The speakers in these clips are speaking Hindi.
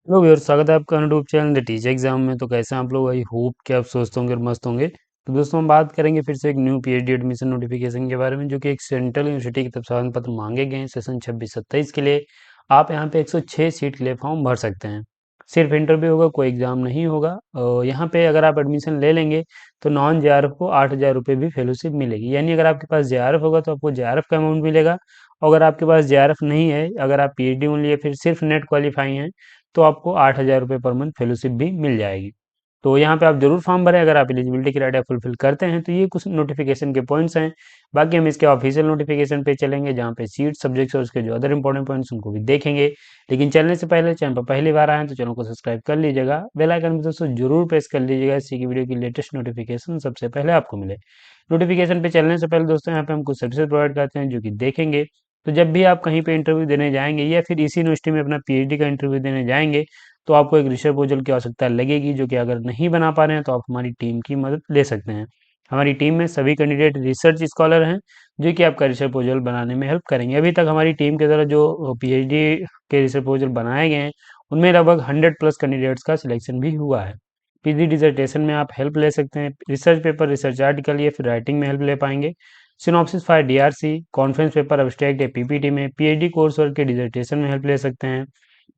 हेलो व्यूअर्स, स्वागत है आपका YouTube channel the teacher exam में। तो कैसे हैं आप लोग? आई होप कि आप स्वस्थ होंगे और मस्त होंगे। तो दोस्तों, हम बात करेंगे फिर से एक न्यू पीएचडी एडमिशन नोटिफिकेशन के बारे में, जो कि एक सेंट्रल यूनिवर्सिटी की तरफ से आवेदन पत्र मांगे गए हैं सेशन 26-27 के लिए। आप यहाँ पे 106 सीट के लिए फॉर्म भर सकते हैं। सिर्फ इंटरव्यू होगा, कोई एग्जाम नहीं होगा। और यहाँ पे अगर आप एडमिशन ले लेंगे तो नॉन जेआरएफ को 8,000 रुपये भी फेलोशिप मिलेगी। यानी अगर आपके पास जेआरएफ होगा तो आपको जेआरएफ का अमाउंट मिलेगा। और अगर आपके पास जेआरएफ नहीं है, अगर आप पीएचडी ओनली या फिर सिर्फ नेट क्वालिफाई हैं, तो आपको 8,000 रुपये पर मंथ फेलोशिप भी मिल जाएगी। तो यहाँ पे आप जरूर फॉर्म भरें। अगर आप एलिजिबिलिटी क्राइटेरिया फुलफिल करते हैं तो ये कुछ नोटिफिकेशन के पॉइंट्स हैं। बाकी हम इसके ऑफिशियल नोटिफिकेशन पे चलेंगे, जहाँ पे सीट सब्जेक्ट्स और उसके जो अदर इंपॉर्टेंट पॉइंट्स उनको भी देखेंगे। लेकिन चलने से पहले चैनल पर पहली बार आए हैं तो चैनल को सब्सक्राइब कर लीजिएगा, बेल आइकन भी दोस्तों जरूर प्रेस कर लीजिएगा, इससे की वीडियो की लेटेस्ट नोटिफिकेशन सबसे पहले आपको मिले। नोटिफिकेशन पे चलने से पहले दोस्तों, यहाँ पे हम कुछ सर्विसेज प्रोवाइड करते हैं जो कि देखेंगे। तो जब भी आप कहीं पे इंटरव्यू देने जाएंगे या फिर इसी यूनिवर्सिटी में अपना पीएचडी का इंटरव्यू देने जाएंगे, तो आपको एक रिसर्च प्रपोजल की आवश्यकता लगेगी, जो कि अगर नहीं बना पा रहे हैं तो आप हमारी टीम की मदद ले सकते हैं। हमारी टीम में सभी कैंडिडेट रिसर्च स्कॉलर हैं, जो कि आपका रिसर्च प्रपोजल बनाने में हेल्प करेंगे। अभी तक हमारी टीम के द्वारा जो पीएचडी के रिसर्च प्रपोजल बनाए गए हैं, उनमें लगभग 100+ कैंडिडेट्स का सिलेक्शन भी हुआ है। पीजी डिसर्टेशन में आप हेल्प ले सकते हैं, रिसर्च पेपर, रिसर्च आर्टिकल या फिर राइटिंग में हेल्प ले पाएंगे। सिनॉप्सिस फार डीआरसी, कॉन्फ्रेंस पेपर, एब्स्ट्रैक्ट या पीपीटी में, पीएचडी कोर्स वर्क के डिसर्टेशन में हेल्प ले सकते हैं।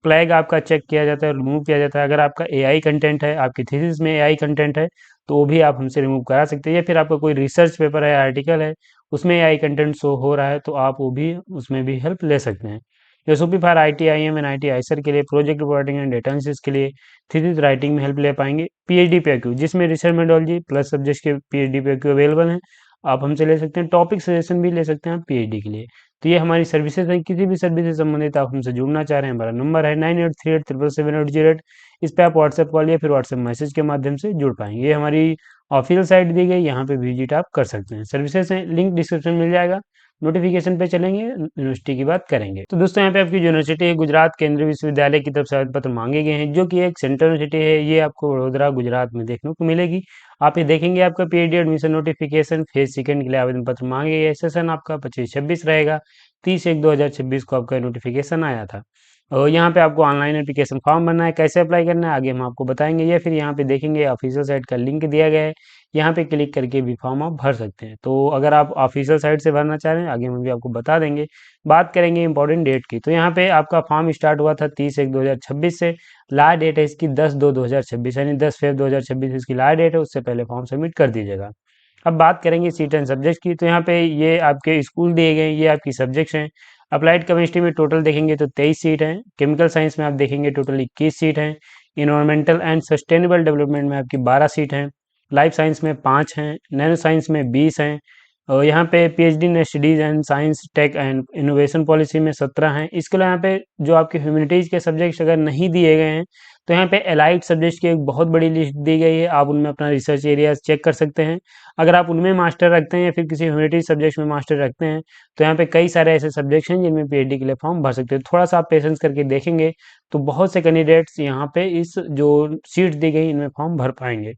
फ्लैग आपका चेक किया जाता है, रिमूव किया जाता है। अगर आपका एआई कंटेंट है, आपकी थीसिस में एआई कंटेंट है, तो वो भी आप हमसे रिमूव करा सकते हैं। या फिर आपका कोई रिसर्च पेपर है, आर्टिकल है, उसमें एआई कंटेंट शो हो रहा है, तो आप वो भी उसमें भी हेल्प ले सकते हैं। SOP for ITIM and IT IISER के लिए, project reporting and data analysis के लिए, थीसिस राइटिंग में हेल्प ले पाएंगे। पीएचडी पीक्यू, जिसमें रिसर्च मेथोडोलॉजी प्लस सब्जेक्ट के पीएचडी पीक्यू अवेलेबल हैं, आप हमसे ले सकते हैं। टॉपिक सजेशन भी ले सकते हैं आप पीएचडी के लिए। तो ये हमारी सर्विसेज हैं। किसी भी सर्विस से संबंधित आप हमसे जुड़ना चाह रहे हैं, हमारा नंबर है 9838777808। इस पे आप व्हाट्सएप कॉल या फिर व्हाट्सएप मैसेज के माध्यम से जुड़ पाएंगे। ये हमारी ऑफिशियल साइट दी गई, यहाँ पे विजिट आप कर सकते हैं। सर्विसेज हैं, लिंक डिस्क्रिप्शन मिल जाएगा। नोटिफिकेशन पे चलेंगे, यूनिवर्सिटी की बात करेंगे। तो दोस्तों, यहाँ पे आपकी यूनिवर्सिटी है गुजरात केंद्रीय विश्वविद्यालय की तरफ से आवेदन पत्र मांगे गए हैं, जो कि एक सेंट्रल यूनिवर्सिटी है। ये आपको वडोदरा गुजरात में देखने को मिलेगी। आप ये देखेंगे, आपका PhD admission notification phase second के लिए आवेदन पत्र मांगे गए। सेशन आपका 25-26 रहेगा। 30/1/2026 को आपका नोटिफिकेशन आया था। और यहाँ पे आपको ऑनलाइन एप्लीकेशन फॉर्म भरना है। कैसे अप्लाई करना है आगे हम आपको बताएंगे, या फिर यहाँ पे देखेंगे ऑफिशियल साइट का लिंक दिया गया है, यहाँ पे क्लिक करके भी फॉर्म आप भर सकते हैं। तो अगर आप ऑफिशियल साइट से भरना चाह रहे हैं, आगे हम भी आपको बता देंगे। बात करेंगे इंपॉर्टेंट डेट की, तो यहाँ पे आपका फॉर्म स्टार्ट हुआ था 30/1/2026 से। लास्ट डेट है इसकी 10/2/2026, यानी 10 Feb 2026 इसकी लास्ट डेट है। उससे पहले फॉर्म सबमिट कर दीजिएगा। अब बात करेंगे सीट एंड सब्जेक्ट की, तो यहाँ पे ये आपके स्कूल दिए गए हैं, ये आपकी सब्जेक्ट्स हैं। अप्लाइड केमिस्ट्री में टोटल देखेंगे तो 23 सीट हैं। केमिकल साइंस में आप देखेंगे टोटल 21 सीट हैं। इन्वायरमेंटल एंड सस्टेनेबल डेवलपमेंट में आपकी 12 सीट हैं। लाइफ साइंस में 5 हैं। नैनो साइंस में 20 हैं। और यहाँ पे PhD in studies and science tech and innovation policy में 17 हैं। इसके अलावा यहाँ पे जो आपके ह्यूमैनिटीज के सब्जेक्ट्स अगर नहीं दिए गए हैं, तो यहाँ पे एलाइड सब्जेक्ट्स की एक बहुत बड़ी लिस्ट दी गई है। आप उनमें अपना रिसर्च एरिया चेक कर सकते हैं। अगर आप उनमें मास्टर रखते हैं या फिर किसी ह्यूमैनिटीज सब्जेक्ट्स में मास्टर रखते हैं, तो यहाँ पे कई सारे ऐसे सब्जेक्ट्स हैं जिनमें पीएचडी के लिए फॉर्म भर सकते हैं। थोड़ा सा आप पेशेंस करके देखेंगे तो बहुत से कैंडिडेट्स यहाँ पे इस जो सीट्स दी गई इनमें फॉर्म भर पाएंगे।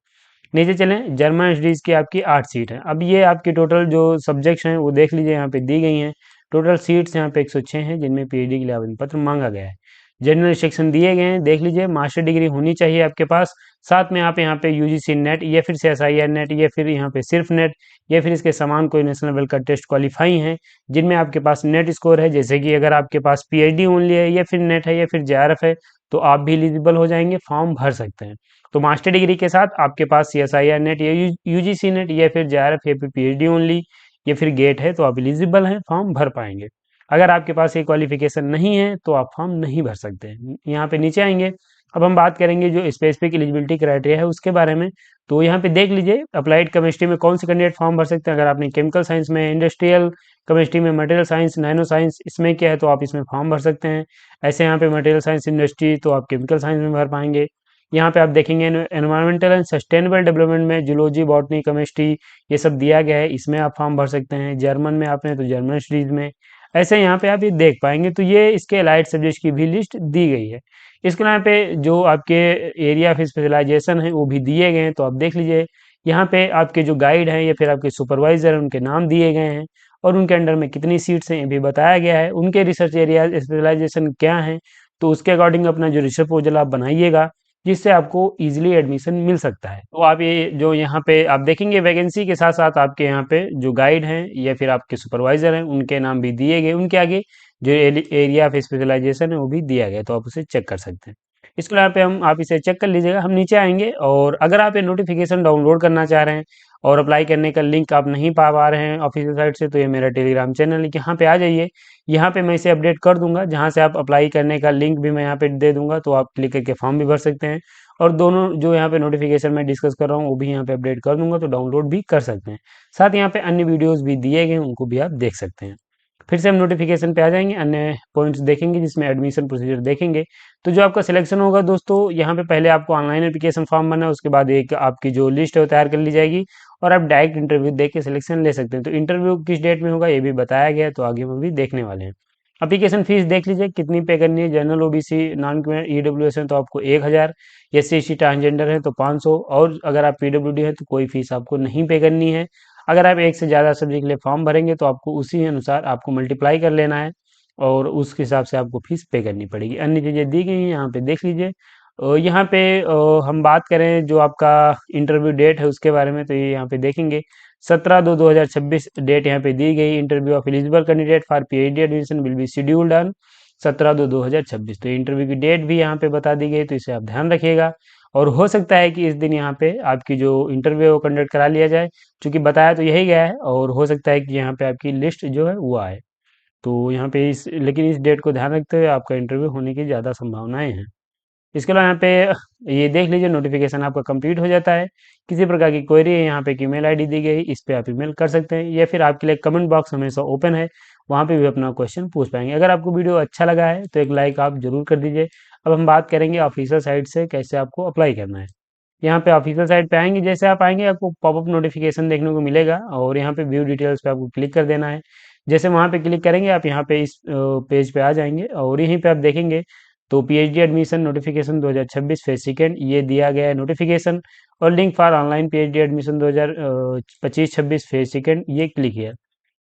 नीचे चलें, जर्मन स्टडीज की आपकी 8 सीट है। अब ये आपकी टोटल जो सब्जेक्ट्स हैं वो देख लीजिए, यहाँ पे दी गई हैं। टोटल सीट्स यहाँ पे 106 हैं, जिनमें पीएचडी के लिए आवेदन पत्र मांगा गया है। जनरल सेक्शन दिए गए हैं, देख लीजिए। मास्टर डिग्री होनी चाहिए आपके पास। साथ में आप यहाँ पे यूजीसी नेट या फिर सीएसआईआर नेट या फिर यहाँ पे सिर्फ नेट या फिर इसके समान कोई नेशनल लेवल का टेस्ट क्वालिफाई हैं, जिनमें आपके पास नेट स्कोर है। जैसे कि अगर आपके पास पीएचडी ओनली है या फिर नेट है या फिर जेआरएफ है, तो आप भी एलिजिबल हो जाएंगे, फॉर्म भर सकते हैं। तो मास्टर डिग्री के साथ आपके पास सीएसआईआर नेट या यूजीसी नेट या फिर जेआरएफ या फिर पीएचडी ओनली या फिर गेट है, तो आप एलिजिबल हैं, फॉर्म भर पाएंगे। अगर आपके पास ये क्वालिफिकेशन नहीं है तो आप फॉर्म नहीं भर सकते हैं। यहाँ पे नीचे आएंगे, अब हम बात करेंगे जो स्पेसिफिक एलिजिबिलिटी क्राइटेरिया है उसके बारे में। तो यहाँ पे देख लीजिए, अप्लाइड केमिस्ट्री में कौन से कैंडिडेट फॉर्म भर सकते हैं। अगर आपने केमिकल साइंस में, इंडस्ट्रियल केमिस्ट्री में, मटेरियल साइंस, नैनो साइंस इसमें क्या है, तो आप इसमें फॉर्म भर सकते हैं। ऐसे यहाँ पे मटेरियल साइंस इंडस्ट्री, तो आप केमिकल साइंस में भर पाएंगे। यहाँ पे आप देखेंगे एनवायरमेंटल एंड सस्टेनेबल डेवलपमेंट में जूलॉजी, बॉटनी, केमिस्ट्री ये सब दिया गया है, इसमें आप फॉर्म भर सकते हैं। जर्मन में आपने तो जर्मन स्टडीज में। ऐसे यहाँ पे आप ये देख पाएंगे। तो ये इसके अलाइड सब्जेक्ट की भी लिस्ट दी गई है। इसके यहाँ पे जो आपके एरिया ऑफ स्पेशलाइजेशन है वो भी दिए गए हैं, तो आप देख लीजिए। यहाँ पे आपके जो गाइड हैं या फिर आपके सुपरवाइजर हैं, उनके नाम दिए गए हैं और उनके अंडर में कितनी सीट्स हैं ये भी बताया गया है। उनके रिसर्च एरिया स्पेशलाइजेशन क्या है, तो उसके अकॉर्डिंग अपना जो रिसर्च प्रपोजल आप बनाइएगा, जिससे आपको ईजिली एडमिशन मिल सकता है। तो आप ये जो यहाँ पे आप देखेंगे वैकेंसी के साथ साथ आपके यहाँ पे जो गाइड हैं या फिर आपके सुपरवाइजर हैं उनके नाम भी दिए गए, उनके आगे जो एरिया ऑफ स्पेशलाइजेशन है वो भी दिया गया है, तो आप उसे चेक कर सकते हैं। इसके यहाँ पे हम आप इसे चेक कर लीजिएगा। हम नीचे आएंगे और अगर आप ये नोटिफिकेशन डाउनलोड करना चाह रहे हैं और अप्लाई करने का लिंक आप नहीं पा रहे हैं ऑफिशियल साइट से, तो ये मेरा टेलीग्राम चैनल है, यहाँ पे आ जाइए। यहाँ पे मैं इसे अपडेट कर दूंगा, जहाँ से आप अप्लाई करने का लिंक भी मैं यहाँ पे दे दूंगा, तो आप क्लिक करके फॉर्म भी भर सकते हैं। और दोनों जो यहाँ पे नोटिफिकेशन मैं डिस्कस कर रहा हूँ वो भी यहाँ पे अपडेट कर दूंगा, तो डाउनलोड भी कर सकते हैं। साथ यहाँ पे अन्य वीडियोस भी दिए गए हैं, उनको भी आप देख सकते हैं। फिर से हम नोटिफिकेशन पे आ जाएंगे, अन्य पॉइंट्स देखेंगे जिसमें एडमिशन प्रोसीजर देखेंगे। तो जो आपका सिलेक्शन होगा दोस्तों, यहाँ पे पहले आपको ऑनलाइन एप्लीकेशन फॉर्म भरना है, उसके बाद एक आपकी जो लिस्ट है वो तैयार कर ली जाएगी और आप डायरेक्ट इंटरव्यू दे के सिलेक्शन ले सकते हैं। तो इंटरव्यू किस डेट में होगा ये भी बताया गया है, तो आगे हम भी देखने वाले हैं। एप्लीकेशन फीस देख लीजिए कितनी पे करनी है। जनरल ओबीसी नॉन ईडब्ल्यूएस है तो आपको 1000, एससी एसटी ट्रांसजेंडर है तो 500, और अगर आप पीडब्ल्यूडी है तो कोई फीस आपको नहीं पे करनी है। अगर आप एक से ज़्यादा सब्जेक्ट के लिए फॉर्म भरेंगे तो आपको उसी अनुसार आपको मल्टीप्लाई कर लेना है और उस हिसाब से आपको फीस पे करनी पड़ेगी। अन्य चीज़ें दी गई हैं यहाँ पे देख लीजिए। यहाँ पे हम बात करें जो आपका इंटरव्यू डेट है उसके बारे में, तो ये यहाँ पे देखेंगे 17/2/2026 डेट यहाँ पे दी गई। Interview of eligible candidate for PhD admission will be scheduled on 17/2/2026। तो इंटरव्यू की डेट भी यहाँ पे बता दी गई, तो इसे आप ध्यान रखिएगा। और हो सकता है कि इस दिन यहाँ पे आपकी जो इंटरव्यू है वो कंडक्ट करा लिया जाए, क्योंकि बताया तो यही गया है, और हो सकता है कि यहाँ पे आपकी लिस्ट जो है वो आए। तो यहाँ पे लेकिन इस डेट को ध्यान रखते हुए आपका इंटरव्यू होने की ज़्यादा संभावनाएं हैं। इसके अलावा यहाँ पे ये देख लीजिए नोटिफिकेशन आपका कंप्लीट हो जाता है। किसी प्रकार की क्वेरी है यहाँ पे एक ईमेल आईडी दी गई, इस पे आप ईमेल कर सकते हैं, या फिर आपके लिए कमेंट बॉक्स हमेशा ओपन है, वहाँ पे भी अपना क्वेश्चन पूछ पाएंगे। अगर आपको वीडियो अच्छा लगा है तो एक लाइक आप जरूर कर दीजिए। अब हम बात करेंगे ऑफिशियल साइट से कैसे आपको अप्लाई करना है। यहाँ पे ऑफिशियल साइट पे आएंगे, जैसे आप आएंगे आपको पॉपअप नोटिफिकेशन देखने को मिलेगा और यहाँ पे व्यू डिटेल्स पे आपको क्लिक कर देना है। जैसे वहाँ पे क्लिक करेंगे आप यहाँ पे इस पेज पे आ जाएंगे और यहीं पे आप देखेंगे तो PhD admission notification 2026 phase second ये दिया गया है नोटिफिकेशन, और link for online PhD admission 2025-26 phase second ये क्लिक है।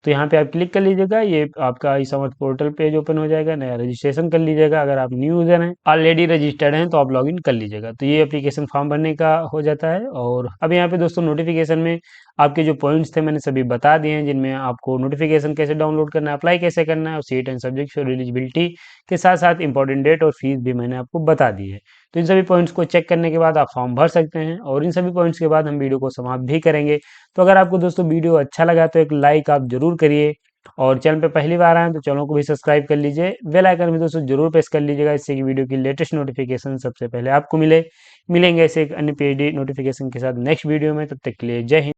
तो यहाँ पे आप क्लिक कर लीजिएगा, ये आपका ई समर्थ पोर्टल पेज ओपन हो जाएगा। नया रजिस्ट्रेशन कर लीजिएगा, अगर आप न्यू यूजर हैं ऑलरेडी रजिस्टर्ड हैं तो आप लॉगिन कर लीजिएगा। तो ये एप्लीकेशन फॉर्म भरने का हो जाता है। और अब यहाँ पे दोस्तों नोटिफिकेशन में आपके जो पॉइंट्स थे मैंने सभी बता दिए हैं, जिनमें आपको नोटिफिकेशन कैसे डाउनलोड करना है, अप्लाई कैसे करना है, और सीट एंड सब्जेक्ट और एलिजिबिलिटी के साथ साथ इंपॉर्टेंट डेट और फीस भी मैंने आपको बता दी है। तो इन सभी पॉइंट्स को चेक करने के बाद आप फॉर्म भर सकते हैं, और इन सभी पॉइंट्स के बाद हम वीडियो को समाप्त भी करेंगे। तो अगर आपको दोस्तों वीडियो अच्छा लगा तो एक लाइक आप जरूर करिए, और चैनल पे पहली बार आए तो चैनल को भी सब्सक्राइब कर लीजिए। बेल आइकन भी दोस्तों जरूर प्रेस कर लीजिएगा, इससे कि वीडियो की लेटेस्ट नोटिफिकेशन सबसे पहले आपको मिलेंगे ऐसे एक अन्य पीएचडी नोटिफिकेशन के साथ नेक्स्ट वीडियो में। तब तक के लिए जय हिंद।